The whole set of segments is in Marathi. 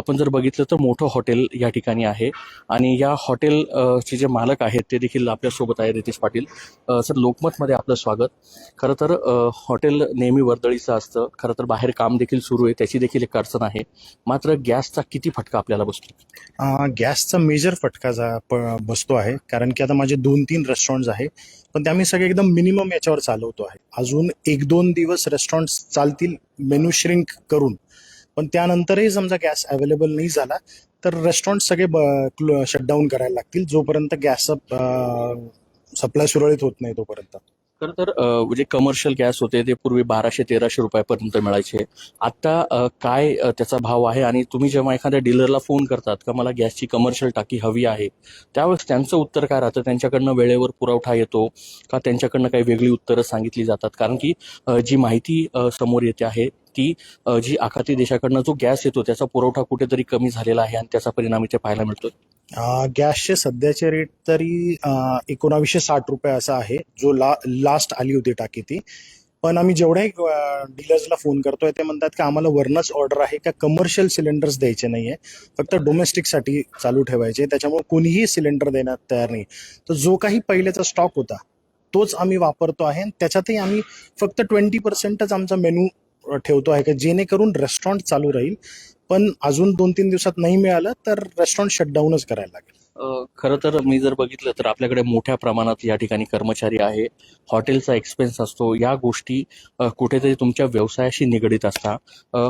आपण जर बघितलं तर मोठं हॉटेल या ठिकाणी आहे आणि या हॉटेल चे जे मालक आहेत ते देखील आपल्यासोबत आहे. रितेश पाटील सर, लोकमतमध्ये आपलं स्वागत. खरं तर हॉटेल नेहमी वर्दळीचं असतं. खरं तर बाहेर काम देखील सुरू आहे, त्याची देखील एक अडचण आहे. मात्र गॅसचा किती फटका आपल्याला बसतो? गॅसचा मेजर फटका बसतो आहे, कारण की आता माझे 2-3 रेस्टॉरंट्स आहे, पण ते आम्ही सगळे एकदम मिनिमम याच्यावर चालवतो आहे. अजून 1-2 दिवस रेस्टॉरंट्स चालतील मेनू श्रिंक करून, पण त्यानंतरही समजा गॅस अवेलेबल नाही झाला तर रेस्टॉरंट सगळे शटडाऊन करायला लागतील, जोपर्यंत गॅसचा सप्लाय सुरळीत होत नाही तोपर्यंत. खरं तर जे कमर्शियल गॅस होते ते पूर्वी 1200-1300 रुपयापर्यंत मिळायचे. आत्ता काय त्याचा भाव आहे? आणि तुम्ही जेव्हा एखाद्या डीलरला फोन करतात का मला गॅसची कमर्शियल टाकी हवी आहे, त्यावेळेस त्यांचं उत्तर काय राहतं? त्यांच्याकडनं वेळेवर पुरवठा येतो का त्यांच्याकडनं काही वेगळी उत्तरं सांगितली जातात? कारण की जी माहिती समोर येते आहे ती जी आखाती देशाकडनं जो गॅस येतो त्याचा पुरवठा कुठेतरी कमी झालेला आहे आणि त्याचा परिणाम इथे पाहायला मिळतोय. गॅसचे सध्याचे रेट तरी 1960 रुपये असा आहे, जो लास्ट आली होती टाकी ती. पण आम्ही जेवढ्याही डीलर्सला फोन करतोय ते म्हणतात की आम्हाला वरनच ऑर्डर आहे का कमर्शियल सिलेंडर्स द्यायचे नाहीये, फक्त डोमेस्टिकसाठी चालू ठेवायचे. त्याच्यामुळे कोणीही सिलेंडर देण्यात तयार नाही. तर जो काही पहिलेचा स्टॉक होता तोच आम्ही वापरतो आहे. त्याच्यातही आम्ही फक्त 20%च आमचा मेनू ठेवतो आहे, का जेणेकरून रेस्टॉरंट चालू राहील. पण अजून 2-3 दिवसात नाही मिळालं तर रेस्टॉरंट शटडाऊनच करायला लागेल. खरं तर मी जर बघितलं तर आपल्याकडे मोठ्या प्रमाणात या ठिकाणी कर्मचारी आहे. हॉटेलचा एक्सपेन्स असतो. या गोष्टी कुठेतरी तुमच्या व्यवसायाशी निगडीत असतात.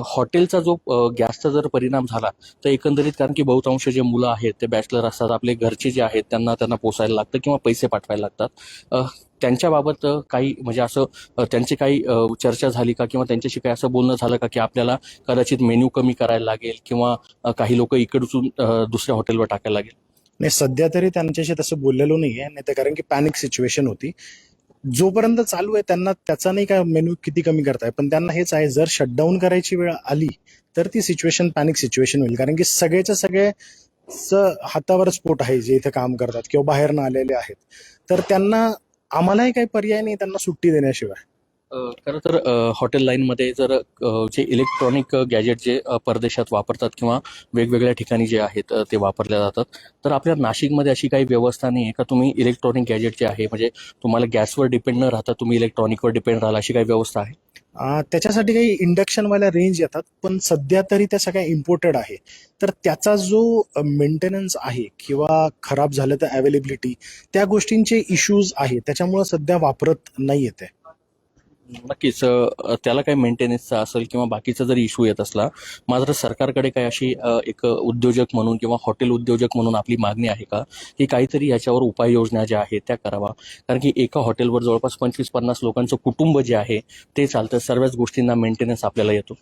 हॉटेलचा जो गॅसचा जर परिणाम झाला तर एकंदरीत, कारण की बहुतांश जे मुलं आहेत ते बॅचलर असतात, आपले घरचे जे आहेत त्यांना पोसायला लागतं किंवा पैसे पाठवायला लागतात. त्यांच्याबाबत काही म्हणजे असं त्यांची काही चर्चा झाली का, किंवा त्यांच्याशी काही असं बोलणं झालं का की आपल्याला कदाचित मेन्यू कमी करायला लागेल किंवा काही लोक इकडसून दुसऱ्या हॉटेलवर टाकायला लागेल? नाही, सध्या तरी त्यांच्याशी तसं बोललेलो नाहीये, नाही तर कारण की पॅनिक सिच्युएशन होती. जोपर्यंत चालू आहे त्यांना त्याचा नाही का मेनू किती कमी करताय, पण त्यांना हेच आहे, जर शटडाऊन करायची वेळ आली तर ती सिच्युएशन पॅनिक सिच्युएशन होईल. कारण की सगळेच्या सगळे हातावरच पोट आहे जे इथे काम करतात किंवा बाहेरनं आलेले आहेत. तर त्यांना आम्हालाही काही पर्याय नाही त्यांना सुट्टी देण्याशिवाय. खरं तर हॉटेल लाईनमध्ये जर जे इलेक्ट्रॉनिक गॅजेट जे परदेशात वापरतात किंवा वेगवेगळ्या ठिकाणी जे आहेत ते वापरल्या जातात, तर आपल्या नाशिकमध्ये अशी काही व्यवस्था नाही आहे का तुम्ही इलेक्ट्रॉनिक गॅजेट जे आहे म्हणजे तुम्हाला गॅसवर डिपेंड न राहता तुम्ही इलेक्ट्रॉनिकवर डिपेंड राहाल, अशी काही व्यवस्था आहे? त्याच्यासाठी काही इंडक्शनवाल्या रेंज येतात, पण सध्या तरी त्या सगळ्या इम्पोर्टेड आहे. तर त्याचा जो मेंटेनन्स आहे किंवा खराब झालं तर अवेलेबिलिटी, त्या गोष्टींचे इश्यूज आहे, त्याच्यामुळे सध्या वापरत नाही येते. नक्कीच त्याला काही मेंटेनन्सचा असेल किंवा बाकीचा जरी इश्यू येत असला, मात्र सरकारकडे काही अशी एक उद्योजक म्हणून किंवा हॉटेल उद्योजक म्हणून आपली मागणी आहे का की काहीतरी याच्यावर उपाययोजना ज्या आहेत त्या करावा? कारण की एका हॉटेलवर जवळपास 25-50 लोकांचं कुटुंब जे आहे ते चालतं. सर्वच गोष्टींना मेंटेनन्स आपल्याला येतो.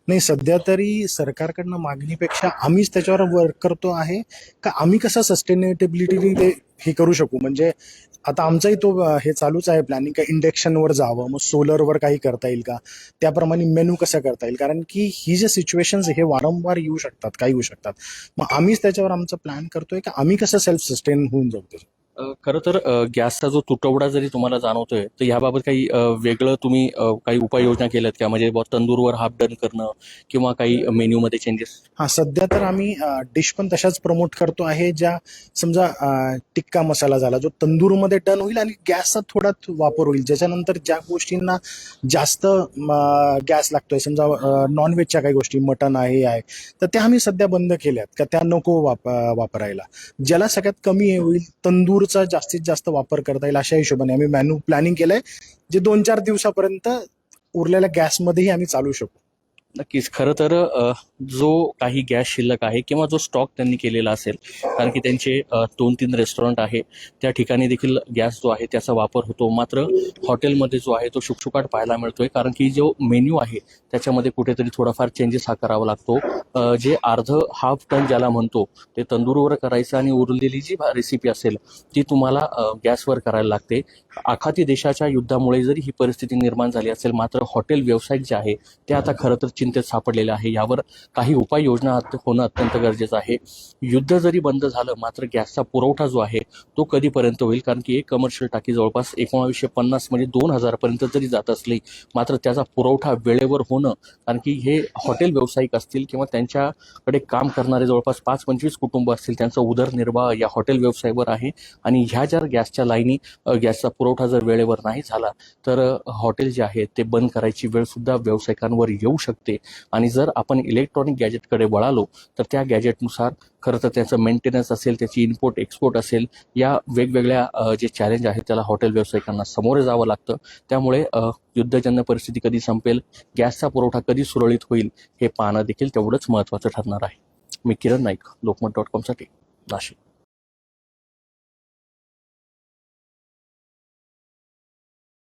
नाही, सध्या तरी सरकारकडनं मागणीपेक्षा आम्हीच त्याच्यावर वर्क करतो आहे, का आम्ही कसं सस्टेनेबिलिटी हे करू शकू. म्हणजे आता आमचाही तो हे चालूच आहे प्लॅनिंग, का इंडक्शनवर जावं, मग सोलरवर काही करता येईल का, त्याप्रमाणे मेनू कसं करता येईल. कारण की ही जे सिच्युएशन्स हे वारंवार येऊ शकतात, काही होऊ शकतात. मग आम्हीच त्याच्यावर आमचा प्लॅन करतोय, का आम्ही कसं सेल्फ सस्टेन होऊन जाऊ त्याच्यावर. खरं तर गॅसचा जो तुटवडा जरी तुम्हाला जाणवतोय तर याबाबत काही वेगळं तुम्ही काही उपाययोजना केल्यात का? म्हणजे तंदूरवर हाफ डन करणं किंवा काही मेन्यूमध्ये चेंजेस? सध्या तर आम्ही डिश पण तशाच प्रमोट करतो आहे, ज्या समजा टिक्का मसाला झाला जो तंदूरमध्ये डन होईल आणि गॅसचा थोडा वापर होईल. ज्याच्यानंतर ज्या गोष्टींना जास्त गॅस लागतोय, समजा नॉनव्हेजच्या काही गोष्टी, मटन आहे तर त्या आम्ही सध्या बंद केल्यात, का त्या नको वापरायला. ज्याला सगळ्यात कमी होईल तंदूरचा जास्तीत जास्त वापर करता येईल, अशा हिशोबाने आम्ही मेनू प्लॅनिंग केलंय, जे 2-4 दिवसापर्यंत उरलेल्या गॅसमध्येही आम्ही चालू शकू. नक्कीच. खरं तर जो काही गॅस शिल्लक आहे किंवा जो स्टॉक त्यांनी केलेला असेल, कारण की त्यांचे 2-3 रेस्टॉरंट आहे, त्या ठिकाणी देखील गॅस जो आहे त्याचा वापर होतो. मात्र हॉटेलमध्ये जो आहे तो शुकशुकाट पाहायला मिळतोय, कारण की जो मेन्यू आहे त्याच्यामध्ये कुठेतरी थोडाफार चेंजेस हा करावा लागतो. जे हाफ टन ज्याला म्हणतो ते तंदूरवर करायचं आणि उरलेली जी रेसिपी असेल ती तुम्हाला गॅसवर करायला लागते. आखाती देशाच्या युद्धामुळे जरी ही परिस्थिती निर्माण झाली असेल, मात्र हॉटेल व्यावसायिक जे आहे ते आता खरं तर चिंतेत सापडलेलं आहे. यावर काही उपाययोजना होणं अत्यंत गरजेचं आहे. युद्ध जरी बंद झालं मात्र गॅसचा पुरवठा जो आहे तो कधीपर्यंत होईल, कारण की एक कमर्शियल टाकी जवळपास 1950 म्हणजे 2000 पर्यंत जरी जात असली मात्र त्याचा पुरवठा वेळेवर होणं, कारण की हे हॉटेल व्यावसायिक असतील किंवा त्यांच्याकडे काम करणारे जवळपास 5-25 कुटुंब असतील, त्यांचा उदरनिर्वाह या हॉटेल व्यवसायावर आहे. आणि ह्या ज्या गॅसच्या लाईनी गॅसचा पुरवठा जर वेळेवर नाही झाला तर हॉटेल जे आहे ते बंद करायची वेळ सुद्धा व्यावसायिकांवर येऊ शकते. आणि जर आपण इलेक्ट्रॉनिक गॅजेटकडे वळालो तर त्या गॅजेटनुसार खरं तर त्याचं मेंटेनन्स असेल, त्याची इम्पोर्ट एक्सपोर्ट असेल, या वेगवेगळ्या जे चॅलेंज आहेत त्याला हॉटेल व्यावसायिकांना सामोरे जावं लागतं. त्यामुळे युद्धजन्य परिस्थिती कधी संपेल, गॅसचा पुरवठा कधी सुरळीत होईल हे पाहणं देखील तेवढंच महत्त्वाचं ठरणार आहे. मी किरण नाईक, लोकमत.com साठी नाशिक.